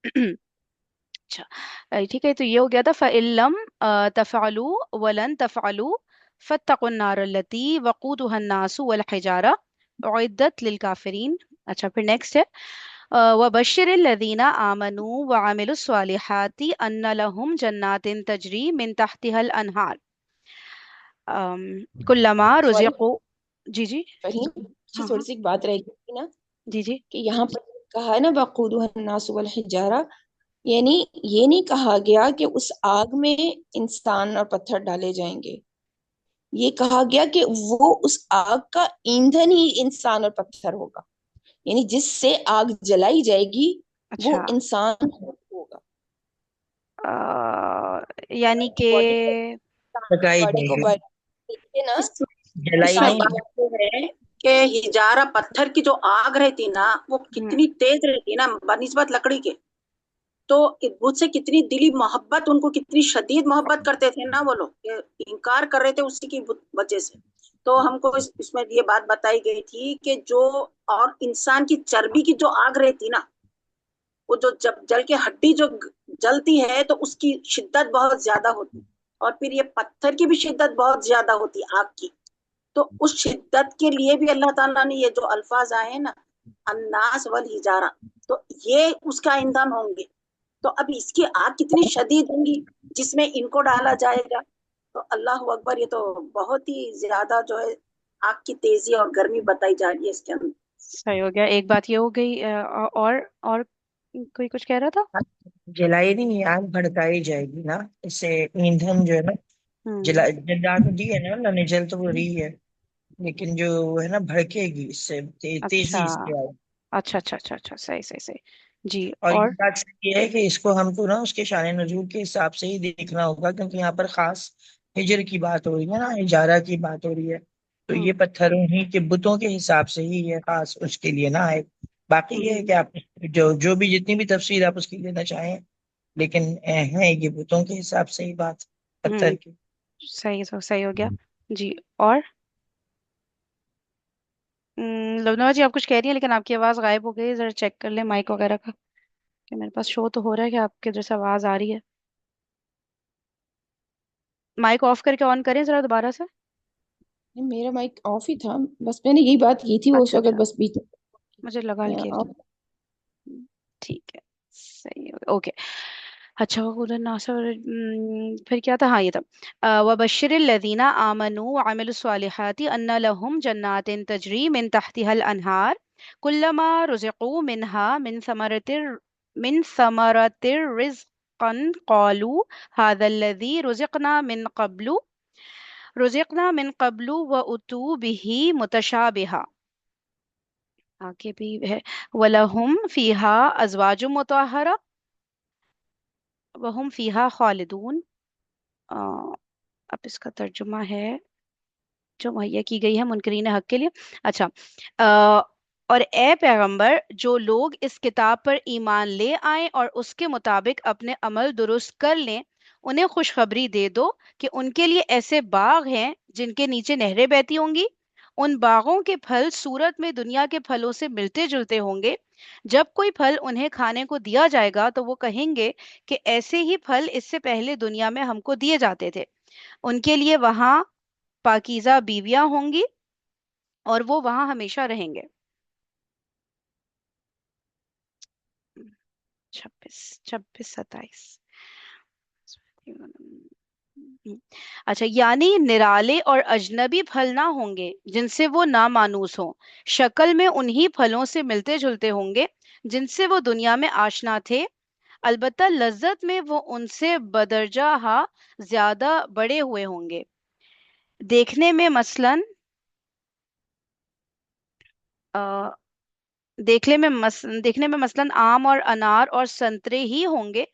Speaker 1: اچھا، ٹھیک ہے، تو یہ ہو گیا تھا فَإِلَّمْ تَفْعَلُوا وَلَن تَفْعَلُوا فَاتَّقُوا النَّارَ الَّتِي وَقُودُهَا النَّاسُ وَالْحِجَارَةُ أُعِدَّتْ لِلْكَافِرِينَ۔ اچھا، پھر نیکسٹ ہے وَبَشِّرِ الَّذِينَ آمَنُوا وَعَمِلُوا الصَّالِحَاتِ أَنَّ لَهُمْ جَنَّاتٍ تَجْرِي مِن تَحْتِهَا الْأَنْهَارُ كُلَّمَا
Speaker 4: سوری
Speaker 1: رُزِقُوا۔ جی جی،
Speaker 4: فہیم،
Speaker 1: ہاں
Speaker 4: تھوڑی
Speaker 1: ہاں،
Speaker 4: سی ایک بات رہ گئی نا،
Speaker 1: جی جی،
Speaker 4: کہ یہاں پر کہا ہے نا وقودها الناس والحجارہ، یعنی یہ نہیں کہا گیا کہ اس آگ میں انسان اور پتھر ڈالے جائیں گے، یہ کہا گیا کہ وہ اس آگ کا ایندھن ہی انسان اور پتھر ہوگا، یعنی جس سے آگ جلائی جائے گی وہ
Speaker 1: اچھا،
Speaker 4: انسان ہوگا،
Speaker 1: یعنی کہ
Speaker 4: باڈی کو
Speaker 5: پکائی
Speaker 4: باڈی
Speaker 5: جائے
Speaker 4: کو
Speaker 5: گی،
Speaker 4: دیکھتے نا،
Speaker 2: اس
Speaker 1: کس
Speaker 5: جلائی
Speaker 2: اس میں
Speaker 1: طرح؟
Speaker 5: نہیں۔
Speaker 2: بات یہ ہے کہ ہجارہ پتھر کی جو آگ رہتی نا وہ
Speaker 1: ہوں،
Speaker 2: کتنی تیز رہتی نا بنسبت لکڑی کے، تو مجھ سے کتنی دلی محبت، ان کو کتنی شدید محبت کرتے تھے نا وہ لوگ، انکار کر رہے تھے اسی کی وجہ سے۔ تو ہم کو اس میں یہ بات بتائی گئی تھی کہ جو اور انسان کی چربی کی جو آگ رہتی نا، وہ جو جب جل کے ہڈی جو جلتی ہے تو اس کی شدت بہت زیادہ ہوتی، اور پھر یہ پتھر کی بھی شدت بہت زیادہ ہوتی آگ کی، تو اس شدت کے لیے بھی اللہ تعالیٰ نے یہ جو الفاظ آئے ہیں نا الناس والحجارہ، تو یہ اس کا ایندھن ہوں گے، تو اب اس کی آگ کتنی شدید ہوں گی جس میں ان کو ڈالا جائے گا، تو اللہ اکبر، یہ تو بہت ہی زیادہ جو ہے آگ کی تیزی اور گرمی بتائی جا رہی ہے اس کے اندر۔
Speaker 1: صحیح ہو گیا، ایک بات یہ ہو گئی، اور کوئی کچھ کہہ رہا تھا؟
Speaker 5: جلائی نہیں، آگ بھڑکائی جائے گی نا، اس سے ایندھن جو ہے نا،
Speaker 1: ہوں،
Speaker 5: جلا تو دی ہے نا اللہ نے، جل تو وہ رہی ہے، لیکن جو ہے نا بھڑکے گی اس سے
Speaker 1: اچھا
Speaker 5: تیزی سے آئے۔
Speaker 1: اچھا اچھا اچھا اچھا، صحیح صحیح صحیح، جی،
Speaker 5: اور
Speaker 1: اور
Speaker 5: یہ بات صحیح ہے کہ اس کو ہم کو نا اس کے شان نزول کے حساب سے ہی دیکھنا ہوگا، کیونکہ یہاں پر خاص ہجر کی بات ہو رہی ہے نا، ہجارہ کی بات ہو رہی ہے، تو
Speaker 1: ہوں
Speaker 5: یہ پتھروں ہی کے بتوں کے حساب سے ہی ہے، خاص اس کے لیے نہ ہے۔ باقی یہ ہے
Speaker 1: ہوں
Speaker 5: کہ آپ جو بھی جتنی بھی تفسیر آپ اس کی لینا چاہیں، لیکن ہے یہ بتوں کے حساب سے ہی بات،
Speaker 1: ہوں،
Speaker 5: پتھر کی۔
Speaker 1: صحیح صحیح ہو گیا، جی، اور لبنوا جی آپ کچھ کہہ رہی ہیں لیکن آپ کی آواز غائب ہو گئی، ذرا چیک کر لیں مائک وغیرہ کا، کہ میرے پاس شو تو ہو رہا ہے کہ آپ کے جیسے آواز آ رہی ہے، مائک آف کر کے آن کریں ذرا دوبارہ سے۔
Speaker 4: میرا مائک آف ہی تھا، بس میں نے یہی بات کی تھی وہ اس
Speaker 1: اچھا
Speaker 4: وقت،
Speaker 1: اچھا،
Speaker 4: بس بیچ
Speaker 1: مجھے لگا
Speaker 4: میں
Speaker 1: کہ
Speaker 4: off۔
Speaker 1: ٹھیک ہے، صحیح ہو، اوکے۔ اچھا، خدا ناصر، پھر کیا تھا، ہاں یہ تھا وبشر الذین آمنوا وعملوا الصالحات ان لهم جنات تجری من تحتها الانہار كلما رزقوا منها من ثمرة رزقا قالوا هذا الذي رزقنا من قبل وأتوا به متشابها، آگے بھی ہے وَلَهُمْ فِيهَا أَزْوَاجٌ مُطَهَّرَةٌ وَهُمْ فِيهَا خَالِدُونَ۔ اب اس کا ترجمہ ہے جو مہیا کی گئی ہے منکرین حق کے لیے۔ اچھا، اور اے پیغمبر، جو لوگ اس کتاب پر ایمان لے آئیں اور اس کے مطابق اپنے عمل درست کر لیں، انہیں خوشخبری دے دو کہ ان کے لیے ایسے باغ ہیں جن کے نیچے نہریں بہتی ہوں گی، ان باغوں کے پھل صورت میں دنیا کے پھلوں سے ملتے جلتے ہوں گے، جب کوئی پھل انہیں کھانے کو دیا جائے گا تو وہ کہیں گے کہ ایسے ہی پھل اس سے پہلے دنیا میں ہم کو دیے جاتے تھے۔ ان کے لیے وہاں پاکیزہ بیویاں ہوں گی اور وہ وہاں ہمیشہ رہیں گے۔ 26 27 اچھا، یعنی نرالے اور اجنبی پھل نہ ہوں گے جن سے وہ نامانوس ہوں، شکل میں انہی پھلوں سے ملتے جلتے ہوں گے جن سے وہ دنیا میں آشنا تھے، البتہ لذت میں وہ ان سے بدرجہ زیادہ بڑے ہوئے ہوں گے۔ دیکھنے میں مثلاً دیکھنے میں مثلاً آم اور انار اور سنترے ہی ہوں گے۔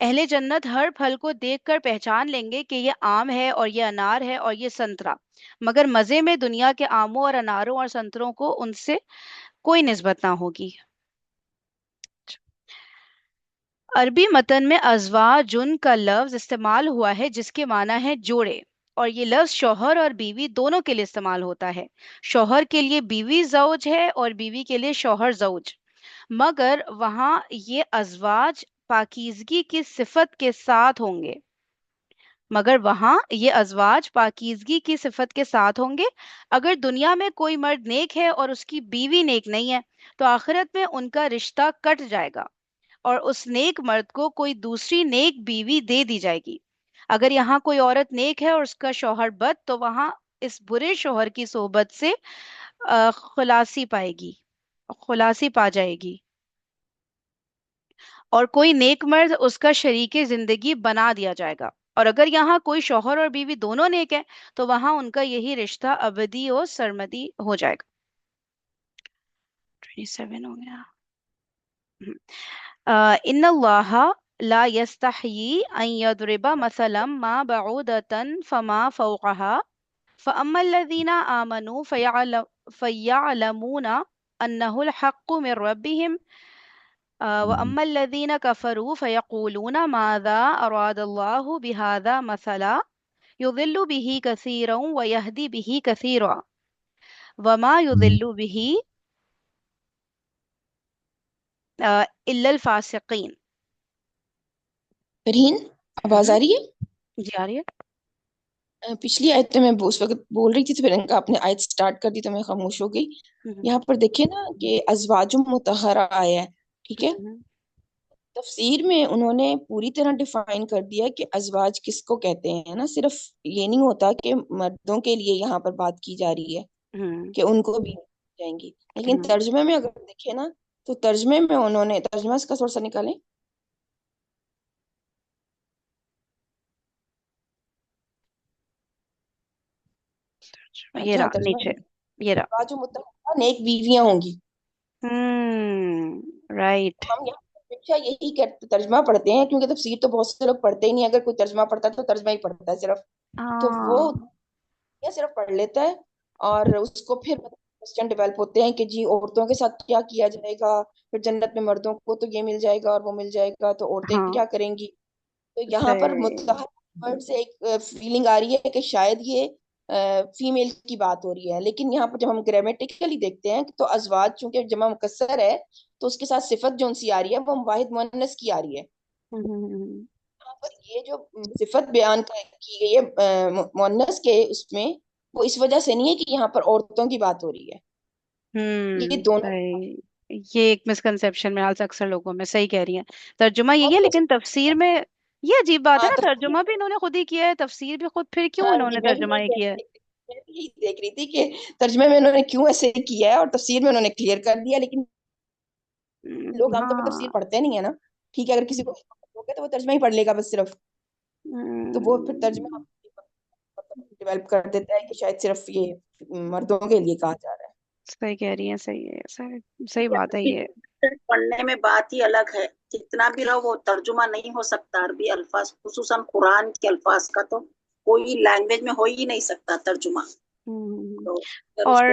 Speaker 1: اہل جنت ہر پھل کو دیکھ کر پہچان لیں گے کہ یہ آم ہے اور یہ انار ہے اور یہ سنترا، مگر مزے میں دنیا کے آموں اور اناروں اور سنتروں کو ان سے کوئی نسبت نہ ہوگی۔ عربی متن میں ازواجن کا لفظ استعمال ہوا ہے جس کے معنی ہے جوڑے، اور یہ لفظ شوہر اور بیوی دونوں کے لیے استعمال ہوتا ہے۔ شوہر کے لیے بیوی زوج ہے اور بیوی کے لیے شوہر زوج، مگر وہاں یہ ازواج پاکیزگی کی صفت کے ساتھ ہوں گے۔ اگر دنیا میں کوئی مرد نیک ہے اور اس کی بیوی نیک نہیں ہے تو آخرت میں ان کا رشتہ کٹ جائے گا اور اس نیک مرد کو کوئی دوسری نیک بیوی دے دی جائے گی۔ اگر یہاں کوئی عورت نیک ہے اور اس کا شوہر بد، تو وہاں اس برے شوہر کی صحبت سے خلاصی پا جائے گی اور کوئی نیک مرد اس کا شریک زندگی بنا دیا جائے گا۔ اور اگر یہاں کوئی شوہر اور بیوی دونوں نیک ہے تو وہاں ان کا یہی رشتہ ابدی اور سرمدی ہو جائے گا۔ 27 ہو گیا۔ ان اللہ لا یستحیی ان یضرب مثلا ما بعودة فما فوقها فاما الذین آمنوا فیعلمون انه الحق من ربهم وَأَمَّا الَّذِينَ كَفَرُوا فَيَقُولُونَ مَاذَا أَرَادَ اللَّهُ بِهَذَا مَثَلًا يُضِلُّ بِهِ كَثِيرًا وَيَهْدِي بِهِ كَثِيرًا وَمَا يُضِلُّ بِهِ إِلَّا الْفَاسِقِينَ۔
Speaker 4: فرحین آواز آ رہی ہے؟
Speaker 1: جی آ رہی ہے۔
Speaker 4: پچھلی آیت میں اس وقت بول رہی تھی تو پھر ان کا اپنے آیت سٹارٹ کر دی تو میں خاموش ہو گئی۔ یہاں پر دیکھیں نا کہ ازواج مطہرہ آیا ہے، ٹھیک ہے؟ تفسیر میں انہوں نے پوری طرح ڈیفائن کر دیا کہ ازواج کس کو کہتے ہیں نا، صرف یہ نہیں ہوتا کہ مردوں کے لیے یہاں پر بات کی جا رہی ہے کہ ان کو بھی جائیں گی، لیکن ترجمے میں اگر دیکھیں نا تو ترجمے میں انہوں نے ترجمہ اس کا تھوڑا سا نکالیں۔
Speaker 1: یہ
Speaker 4: جہاں
Speaker 1: رہا
Speaker 4: ترجمہ
Speaker 1: نیچے، یہ رہا
Speaker 4: ازواج مطہرہ نیک بیویاں ہوں گی۔
Speaker 1: رائٹ۔
Speaker 4: ہم یہاں ہمیشہ یہی ترجمہ پڑھتے ہیں کیونکہ تفسیر تو بہت سے لوگ پڑھتے ہی نہیں، اگر کوئی ترجمہ پڑھتا ہے تو ترجمہ ہی پڑھتا ہے صرف، تو وہ یہ صرف پڑھ لیتا ہے اور اس کو پھر کوسچن ڈیولپ ہوتے ہیں کہ جی عورتوں کے ساتھ کیا کیا جائے گا، پھر جنت میں مردوں کو تو یہ مل جائے گا اور وہ مل جائے گا تو عورتیں
Speaker 1: ہاں
Speaker 4: کیا کریں گی۔ تو یہاں پر
Speaker 1: صحیح۔
Speaker 4: مطلق ورڈ سے ایک فیلنگ آ رہی ہے کہ شاید یہ فیمیل کی بات ہو رہی ہے، لیکن یہاں پر جب ہم گرامیٹیکلی دیکھتے ہیں تو ازواج چونکہ جمع مکسر ہے تو اس کے ساتھ صفت جو سی آ رہی ہے وہ واحد مؤنث کی آ رہی ہے۔ یہاں پر یہ جو صفت بیان کی گئی ہے مؤنث کے اس میں، وہ اس وجہ سے نہیں ہے کہ یہاں پر عورتوں کی بات ہو رہی ہے، یہ دونوں
Speaker 1: صحیح۔ یہ ایک مسکنسیپشن میں سے اکثر لوگوں میں، صحیح کہہ رہی ہیں، ترجمہ یہی ہے
Speaker 4: بہت
Speaker 1: لیکن تفسیر میں یہ عجیب بات ہے
Speaker 4: ہاں
Speaker 1: نا، ترجمہ بھی انہوں نے خود ہی کیا ہے، تفسیر بھی خود، پھر کیوں
Speaker 4: ہاں
Speaker 1: انہوں
Speaker 4: جی،
Speaker 1: نے
Speaker 4: میں بھی
Speaker 1: ترجمہ یہ کیا ہے؟
Speaker 4: یہی دیکھ رہی تھی کہ ترجمے میں انہوں نے کیوں ایسے کیا ہے اور تفسیر میں انہوں نے کلیئر کر دیا، لیکن لوگ عام طور پہ تفسیر
Speaker 1: ہاں
Speaker 4: پڑھتے نہیں ہے نا، ٹھیک ہے، اگر کسی کو ہوگا تو وہ ترجمہ ہی پڑھ لے گا بس صرف، تو وہ پھر ترجمہ ڈیولپ کر دیتا ہے کہ شاید صرف یہ مردوں کے لیے کہا جا رہا ہے۔
Speaker 1: صحیح کہہ رہی ہیں، صحیح ہے، صحیح بات ہے یہ۔
Speaker 2: پڑھنے میں بات ہی الگ ہے، کتنا بھی رہو وہ ترجمہ نہیں ہو سکتا عربی الفاظ، خصوصاً قرآن کے الفاظ کا تو کوئی لینگویج میں ہو ہی نہیں سکتا ترجمہ۔ تو اگر اس
Speaker 1: اور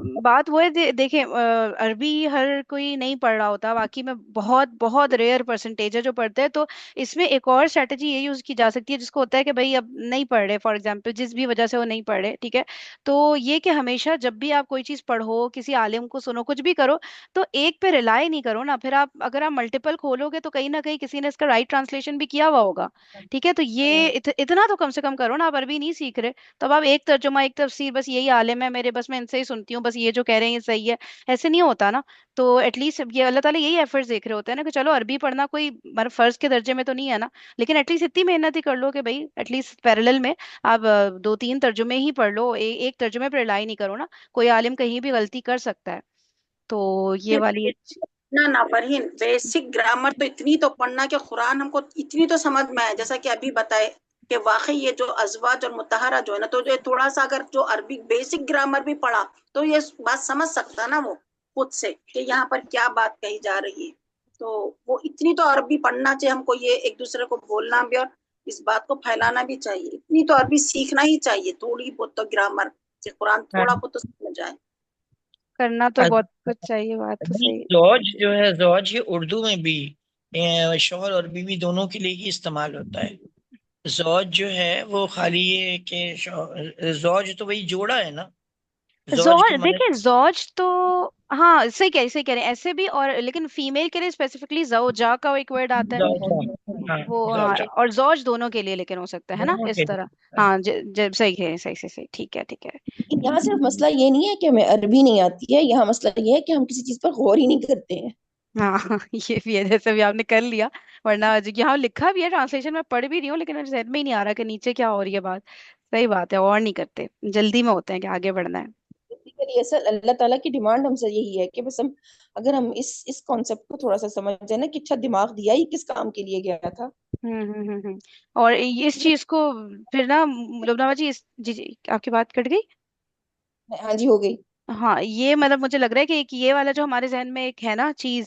Speaker 2: کو
Speaker 1: بات وہ ہے دیکھیں عربی ہر کوئی نہیں پڑھ رہا ہوتا، واقعی میں بہت بہت ریئر پرسنٹیج ہے جو پڑھتے ہیں. تو اس میں ایک اور اسٹریٹجی یہ یوز کی جا سکتی ہے، جس کو ہوتا ہے کہ بھائی اب نہیں پڑھ رہے، فار ایگزامپل جس بھی وجہ سے وہ نہیں پڑھ رہے، ٹھیک ہے، تو یہ کہ ہمیشہ جب بھی آپ کوئی چیز پڑھو، کسی عالم کو سنو، کچھ بھی کرو، تو ایک پہ ریلائی نہیں کرو نا. پھر آپ اگر آپ ملٹیپل کھولو گے تو کہیں نہ کہیں کسی نے اس کا رائٹ ٹرانسلیشن بھی کیا ہوا ہوگا، ٹھیک ہے. تو یہ اتنا تو کم سے کم کرو نا. آپ عربی نہیں سیکھ رہے تو اب آپ ایک ترجمہ ایک تفسیر، بس یہی عالم ہے میرے، بس میں ان سے ہی سنتی ہوں، بس یہ جو کہہ رہے ہیں یہ صحیح ہے، ایسے نہیں ہوتا نا. تو ایٹ لیسٹ یہ اللہ تعالیٰ یہی ایفرٹس دیکھ رہے ہوتے ہیں نا، کہ چلو عربی پڑھنا کوئی فرض کے درجے میں تو نہیں ہے نا، لیکن ایٹ لیسٹ اتنی محنت ہی کر لو کہ بھائی ایٹ لیسٹ پیرالل میں آپ دو تین ترجمے ہی پڑھ لو، ایک ترجمے پہ رلائی نہیں کرو نا. کوئی عالم کہیں بھی غلطی کر سکتا ہے. تو یہ والی
Speaker 2: نہ فرہین بیسک گرامر تو اتنی تو پڑھنا کہ قرآن ہم کو اتنی تو سمجھ میں آئے، جیسا کہ ابھی بتائے کہ واقعی یہ جو ازواج اور متحرہ جو ہے نا، تو جو تھوڑا سا اگر جو عربی بیسک گرامر بھی پڑھا تو یہ بات سمجھ سکتا نا وہ خود سے کہ یہاں پر کیا بات کہی جا رہی ہے. تو وہ اتنی تو عربی پڑھنا چاہیے ہم کو، یہ ایک دوسرے کو بولنا بھی اور اس بات کو پھیلانا بھی چاہیے. اتنی تو عربی سیکھنا ہی چاہیے، تھوڑی بہت تو گرامر سے قرآن تھوڑا بہت تو سمجھ آئے.
Speaker 1: کرنا تو بہت کچھ چاہیے، بات تو صحیح.
Speaker 5: زوج جو ہے، زوج یہ اردو میں بھی شوہر اور بیوی دونوں کے لیے ہی استعمال ہوتا ہے. زوج جو ہے وہ خالی یہ کہ زوج تو وہی جوڑا ہے نا. زوج کے
Speaker 1: زوج
Speaker 5: معنی
Speaker 1: دیکھیں، زوج تو ہاں صحیح کہہ رہے ہیں ایسے بھی، اور لیکن فیمیل کے لیے اسپیسیفکلی زوجا کا ایک ورڈ آتا ہے
Speaker 5: زوجہ. ہاں
Speaker 1: وہ، ہاں،
Speaker 5: زوجہ
Speaker 1: اور زوج دونوں کے لیے لیکن ہو سکتا ہے نا
Speaker 5: دونوں
Speaker 1: اس
Speaker 5: کے
Speaker 1: طرح.
Speaker 5: لیے.
Speaker 1: ہاں جب صحیح ہے، صحیح سے صحیح، ٹھیک ہے ٹھیک ہے.
Speaker 4: لیکن یہاں صرف مسئلہ یہ نہیں ہے کہ ہمیں عربی نہیں آتی ہے، یہاں مسئلہ یہ ہے کہ ہم کسی چیز پر غور ہی نہیں کرتے ہیں.
Speaker 1: ہاں یہ بھی ہے، جیسے بھی آپ نے کر لیا، ورنہ یہاں لکھا بھی ہے ٹرانسلیشن میں پڑھ بھی رہی ہوں، لیکن میرے ذہن میں ہی نہیں آ رہا کہ نیچے کیا ہو رہی ہے بات. صحیح بات ہے، اور نہیں کرتے، جلدی میں ہوتے ہیں کہ آگے بڑھنا ہے.
Speaker 4: بیسیکلی اصل اللہ تعالیٰ کی ڈیمانڈ ہم سے یہی ہے کہ بس ہم اگر ہم اس کانسیپٹ کو تھوڑا سا سمجھ جائیں نا کہ اچھا دماغ دیا ہی کس کام کے لیے گیا تھا.
Speaker 1: اور اس چیز کو پھر نا لبنہ جی جی جی آپ کی بات کٹ گئی.
Speaker 4: ہاں جی، ہو گئی.
Speaker 1: ہاں یہ مطلب مجھے لگ رہا ہے کہ یہ والا جو ہمارے ذہن میں ایک ہے نا چیز،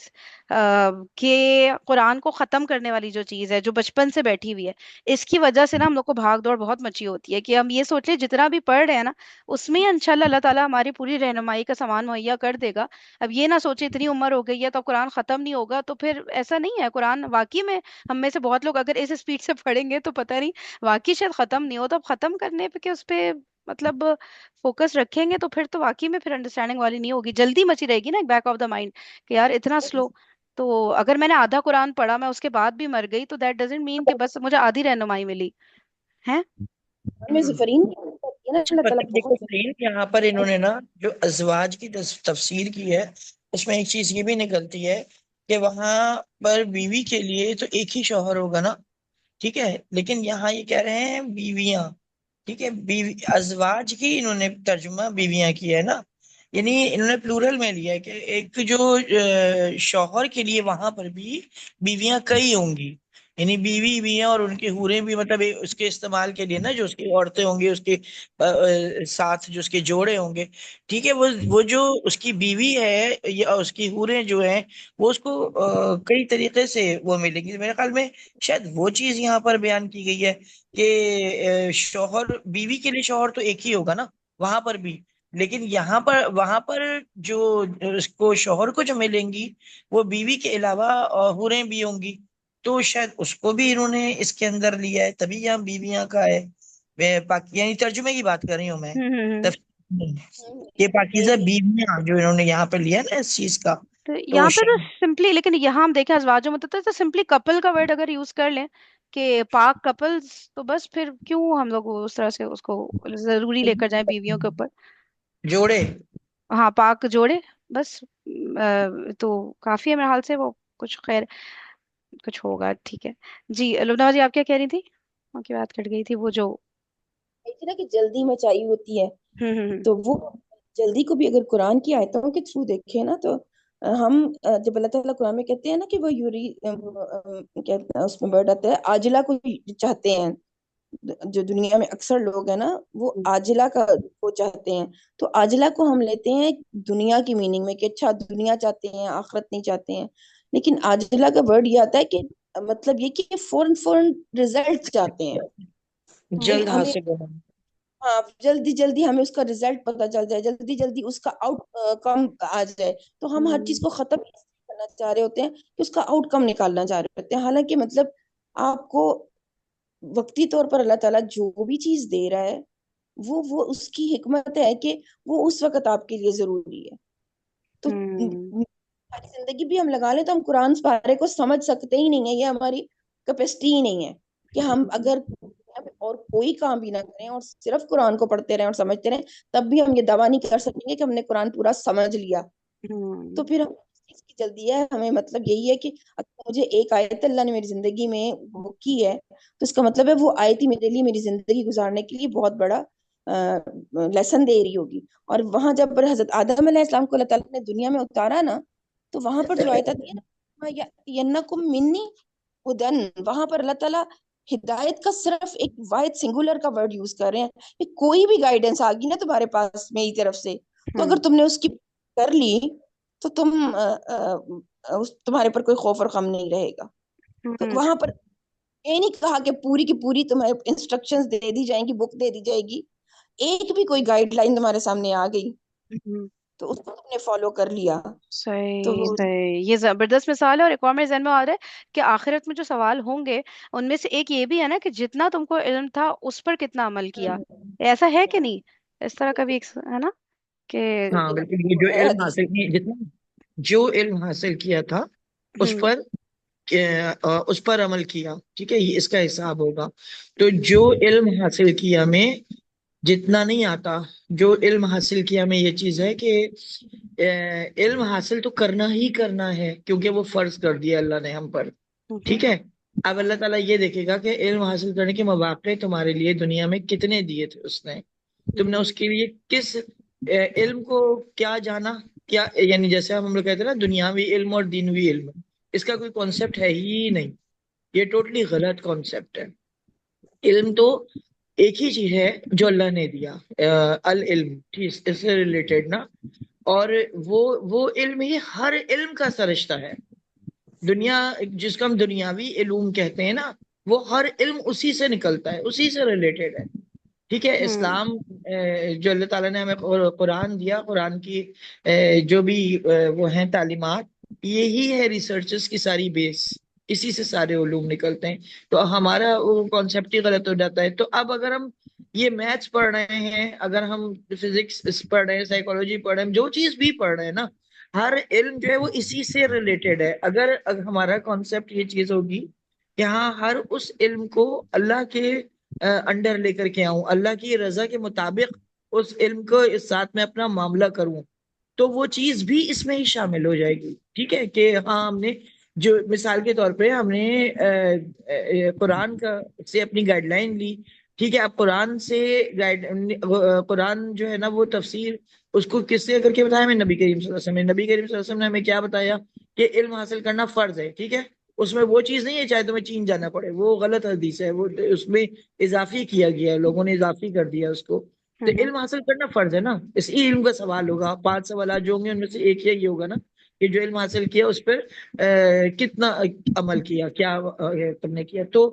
Speaker 1: کہ قرآن کو ختم کرنے والی جو چیز ہے جو بچپن سے بیٹھی ہوئی ہے، اس کی وجہ سے نا ہم لوگ کو بھاگ دوڑ بہت مچی ہوتی ہے کہ ہم یہ سوچ لیں جتنا بھی پڑھ رہے ہیں نا اس میں ہی انشاءاللہ اللہ تعالیٰ ہماری پوری رہنمائی کا سامان مہیا کر دے گا. اب یہ نہ سوچے اتنی عمر ہو گئی ہے تو اب قرآن ختم نہیں ہوگا، تو پھر ایسا نہیں ہے. قرآن واقعی میں ہم میں سے بہت لوگ اگر اس اسپیڈ سے پڑھیں گے تو پتہ نہیں واقعی شاید ختم نہیں ہو. تو اب ختم کرنے پہ کہ اس پہ مطلب فوکس رکھیں گے تو پھر تو واقعی میں پھر انڈرسٹینڈنگ والی نہیں ہوگی، جلدی مچی رہے گی نا بیک آف دا مائنڈ کہ یار اتنا سلو. تو اگر میں نے آدھا قرآن پڑھا میں اس کے بعد بھی مر گئی تو دیٹ ڈزنٹ مین کہ بس مجھے آدھی رہنمائی ملی ہے.
Speaker 4: ہمیں زفرین کی بات کرتی ہے نا اللہ تعالیٰ
Speaker 5: دیکھو
Speaker 4: بہت.
Speaker 5: فرین، یہاں پر انہوں نے نا جو ازواج کی تفسیر کی ہے اس میں ایک چیز یہ بھی نکلتی ہے کہ وہاں پر بیوی کے لیے تو ایک ہی شوہر ہوگا نا، ٹھیک ہے، لیکن یہاں یہ کہہ رہے ہیں بیویاں، ٹھیک ہے. ازواج کی انہوں نے ترجمہ بیویاں کیا ہے نا، یعنی انہوں نے پلورل میں لیا ہے کہ ایک جو شوہر کے لیے وہاں پر بھی بیویاں کئی ہوں گی، یعنی بیوی بھی ہیں اور ان کی حوریں بھی، مطلب اس کے استعمال کے لیے نا جو اس کی عورتیں ہوں گی، اس کے ساتھ جو اس کے جوڑے ہوں گے، ٹھیک ہے. وہ جو اس کی بیوی ہے یا اس کی حوریں جو ہیں وہ اس کو کئی طریقے سے وہ ملے گی. میرے خیال میں شاید وہ چیز یہاں پر بیان کی گئی ہے کہ شوہر بیوی کے لیے شوہر تو ایک ہی ہوگا نا وہاں پر بھی، لیکن یہاں پر وہاں پر جو اس کو شوہر کو جو ملیں گی وہ بیوی کے علاوہ حوریں بھی ہوں گی. تو شاید اس کو بھی انہوں نے اس کے اندر لیا ہے، تبھی یہاں بیویاں کا ہے. یعنی ترجمے کی بات کر رہی ہوں میں، یہ پاکیزہ بیویاں جو انہوں نے یہاں پہ لیا نا اس چیز کا.
Speaker 1: تو
Speaker 5: تو
Speaker 1: یہاں پہ تو سمپلی، لیکن یہاں ہم دیکھیں ازواج مطلب تو سمپلی کپل کا ورڈ اگر یوز کر لیں کہ پاک کپلز، تو بس پھر کیوں ہم لوگ اس طرح سے اس کو ضروری لے کر جائیں بیویوں کے اوپر.
Speaker 5: جوڑے
Speaker 1: ہاں پاک جوڑے بس. تو کافی ہے میرے حال سے وہ کچھ خیر کچھ ہوگا، ٹھیک ہے. جی لبنہ جی آپ کیا کہہ رہی تھی؟ آپ کی بات کٹ گئی تھی وہ جو
Speaker 4: نا کہ جلدی میں چاہیے ہوتی ہے،
Speaker 1: ہوں
Speaker 4: تو وہ جلدی کو بھی اگر قرآن کی آیتوں کے تھرو دیکھیں نا تو ہم جب اللہ تعالیٰ قرآن میں کہتے ہیں نا کہ وہ یوری اس میں ورڈ آتا ہے عاجلہ کو چاہتے ہیں، جو دنیا میں اکثر لوگ ہیں نا وہ عاجلہ کا وہ چاہتے ہیں. تو عاجلہ کو ہم لیتے ہیں دنیا کی میننگ میں کہ اچھا دنیا چاہتے ہیں آخرت نہیں چاہتے ہیں، لیکن عاجلہ کا ورڈ یہ آتا ہے کہ مطلب یہ کہ فوراً فوراً ریزلٹ چاہتے ہیں.
Speaker 5: جلد
Speaker 4: ہمیں
Speaker 5: حاصل ہونا.
Speaker 4: ہاں جلدی جلدی ہمیں اس کا رزلٹ پتا چل جائے، جلدی جلدی اس کا آؤٹ کم آ جائے، تو ہم ہر چیز کو ختم کرنا چاہ رہے ہوتے ہیں کہ اس کا آؤٹ کم نکالنا چاہ رہے ہوتے ہیں، حالانکہ مطلب آپ کو وقتی طور پر اللہ تعالیٰ جو بھی چیز دے رہا ہے وہ اس کی حکمت ہے کہ وہ اس وقت آپ کے لیے ضروری ہے. تو ہماری زندگی بھی ہم لگا لیں تو ہم قرآن پارے کو سمجھ سکتے ہی نہیں ہے، یہ ہماری کیپیسٹی ہی نہیں ہے کہ ہم اگر اور کوئی کام بھی نہ کریں اور صرف قرآن کو پڑھتے رہیں اور سمجھتے رہیں، تب بھی ہم یہ دعویٰ نہیں کر سکیں گے کہ ہم نے قرآن پورا سمجھ لیا. تو پھر ہم اس چیز کی جلدی ہے ہمیں، مطلب یہی ہے کہ اگر مجھے ایک آیت اللہ نے میری زندگی میں وہ کی ہے تو اس کا مطلب ہے وہ آیت ہی میرے لیے میری زندگی گزارنے کے لیے بہت بڑا لیسن دے رہی ہوگی. اور وہاں جب حضرت آدم علیہ السلام کو اللہ تعالیٰ نے دنیا میں اتارا نا، تو وہاں پر جو آیت آتی ہے نا ینکم منی ہدن، وہاں پر اللہ تعالیٰ ہدایت کا صرف ایک واحد سنگولر کا ورڈ یوز کر رہے ہیں کہ کوئی بھی گائیڈنس آ گئی نا تمہارے پاس میری طرف سے، تو اگر تم نے اس کی کر لی تو تمہارے پر کوئی خوف اور غم نہیں رہے گا. تو وہاں پر یہ نہیں کہا کہ پوری کی پوری تمہیں انسٹرکشنز دے دی جائیں گی، بک دے دی جائے گی، ایک بھی کوئی گائیڈ لائن تمہارے سامنے آ گئی تو اس کو تم نے فالو کر لیا. تو
Speaker 1: صحیح صحیح، یہ زبردست مثال ہے. اور ایک اور میرے ذہن میں آ رہا ہے کہ آخرت میں جو سوال ہوں گے ان میں سے ایک یہ بھی ہے نا کہ جتنا تم کو علم تھا اس پر کتنا عمل کیا. ایسا ہے کہ نہیں؟ اس طرح کا بھی ایک ہے نا کہ
Speaker 5: ہاں بالکل، یہ جو علم
Speaker 4: حدیث
Speaker 5: حاصل کی، جتنا جو علم حاصل کیا تھا اس پر اس پر عمل کیا، ٹھیک ہے، یہ اس کا حساب ہوگا. تو جو علم حاصل کیا میں جتنا نہیں آتا، جو علم حاصل کیا میں یہ چیز ہے کہ علم حاصل تو کرنا ہی کرنا ہے کیونکہ وہ فرض کر دیا اللہ نے ہم پر، ٹھیک ہے. اب اللہ تعالیٰ یہ دیکھے گا کہ علم حاصل کرنے کے مواقع تمہارے لیے دنیا میں کتنے دیے تھے اس نے، تم نے اس کے لیے کس علم کو کیا جانا، کیا یعنی جیسے ہم لوگ کہتے ہیں نا دنیاوی علم اور دینوی علم، اس کا کوئی کانسیپٹ ہے ہی نہیں. یہ ٹوٹلی غلط کانسیپٹ ہے. علم تو ایک ہی چیز ہے جو اللہ نے دیا، العلم، ٹھیک، اس سے ریلیٹڈ نا. اور وہ علم ہی ہر علم کا سرشتہ ہے. دنیا جس کو ہم دنیاوی علوم کہتے ہیں نا، وہ ہر علم اسی سے نکلتا ہے، اسی سے ریلیٹڈ ہے، ٹھیک ہے. اسلام جو اللہ تعالیٰ نے ہمیں قرآن دیا، قرآن کی جو بھی وہ ہیں تعلیمات، یہی ہے ریسرچز کی ساری بیس، اسی سے سارے علوم نکلتے ہیں. تو ہمارا وہ کانسیپٹ ہی غلط ہو جاتا ہے. تو اب اگر ہم یہ میتھس پڑھ رہے ہیں، اگر ہم فزکس پڑھ رہے ہیں، سائیکالوجی پڑھ رہے ہیں، جو چیز بھی پڑھ رہے ہیں نا، ہر علم جو ہے وہ اسی سے ریلیٹڈ ہے. اگر ہمارا کانسیپٹ یہ چیز ہوگی کہ ہاں ہر اس علم کو اللہ کے انڈر لے کر کے آؤں، اللہ کی رضا کے مطابق اس علم کو اس ساتھ میں اپنا معاملہ کروں، تو وہ چیز بھی اس میں ہی شامل ہو جائے گی. ٹھیک ہے کہ ہاں ہم نے جو مثال کے طور پہ ہم نے قرآن کا سے اپنی گائیڈ لائن لی، ٹھیک ہے. اب قرآن سے قرآن جو ہے نا وہ تفسیر اس کو کس سے کر کے بتایا؟ میں نبی کریم صلی اللہ علیہ وسلم نے، نبی کریم صلی اللہ علیہ وسلم نے ہمیں کیا بتایا کہ علم حاصل کرنا فرض ہے، ٹھیک ہے. اس میں وہ چیز نہیں ہے چاہے تمہیں چین جانا پڑے، وہ غلط حدیث ہے، وہ اس میں اضافی کیا گیا ہے، لوگوں نے اضافی کر دیا اس کو. تو علم حاصل کرنا فرض ہے نا. اس علم کا سوال ہوگا، 5 سوالات جو ہوں گے ان میں سے ایک یہ ہوگا نا کہ جو علم حاصل کیا اس پر کتنا عمل کیا، کیا تم نے کیا. تو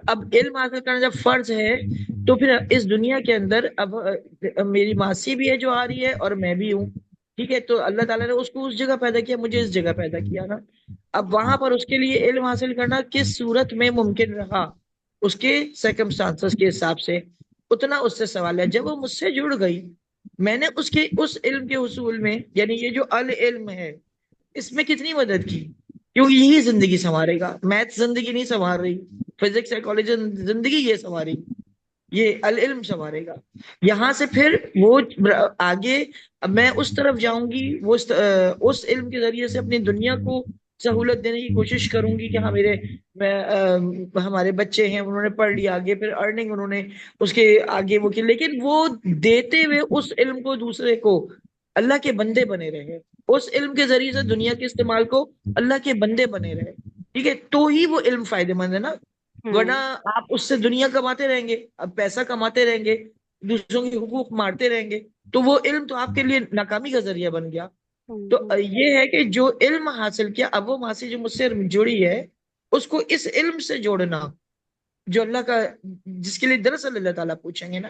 Speaker 5: اب علم حاصل کرنا جب فرض ہے تو پھر اس دنیا کے اندر اب میری ماسی بھی ہے جو آ رہی ہے اور میں بھی ہوں، ٹھیک ہے. تو اللہ تعالیٰ نے اس کو اس جگہ پیدا کیا، مجھے اس جگہ پیدا کیا نا. اب وہاں پر اس کے لیے علم حاصل کرنا کس صورت میں ممکن رہا، اس کے سرکمسٹانسز کے حساب سے اتنا اس سے سوال ہے. جب وہ مجھ سے جڑ گئی، میں نے اس علم کے حصول میں، یعنی یہ جو العلم ہے اس میں کتنی مدد کی، کیونکہ یہی زندگی سنوارے گا. میتھ زندگی نہیں سنوار رہی، فزکس سائیکالوجی زندگی یہ سنواری، یہ العلم سنوارے گا. یہاں سے پھر وہ آگے اب میں اس طرف جاؤں گی، وہ اس علم کے ذریعے سے اپنی دنیا کو سہولت دینے کی کوشش کروں گی کہ ہاں ہمارے بچے ہیں، انہوں نے پڑھ لیا، آگے پھر ارننگ انہوں نے اس کے آگے وہ کی، لیکن وہ دیتے ہوئے اس علم کو دوسرے کو اللہ کے بندے بنے رہے، اس علم کے ذریعے سے دنیا کے استعمال کو اللہ کے بندے بنے رہے، ٹھیک ہے. تو ہی وہ علم فائدے مند ہے نا. ورنہ آپ اس سے دنیا کماتے رہیں گے، اب پیسہ کماتے رہیں گے، دوسروں کے حقوق مارتے رہیں گے، تو وہ علم تو آپ کے لیے ناکامی کا ذریعہ بن گیا. تو یہ ہے کہ جو علم حاصل کیا، اب وہ ماسی جو مجھ سے جڑی ہے اس کو اس علم سے جوڑنا جو اللہ کا، جس کے لیے دراصل اللہ تعالیٰ پوچھیں گے نا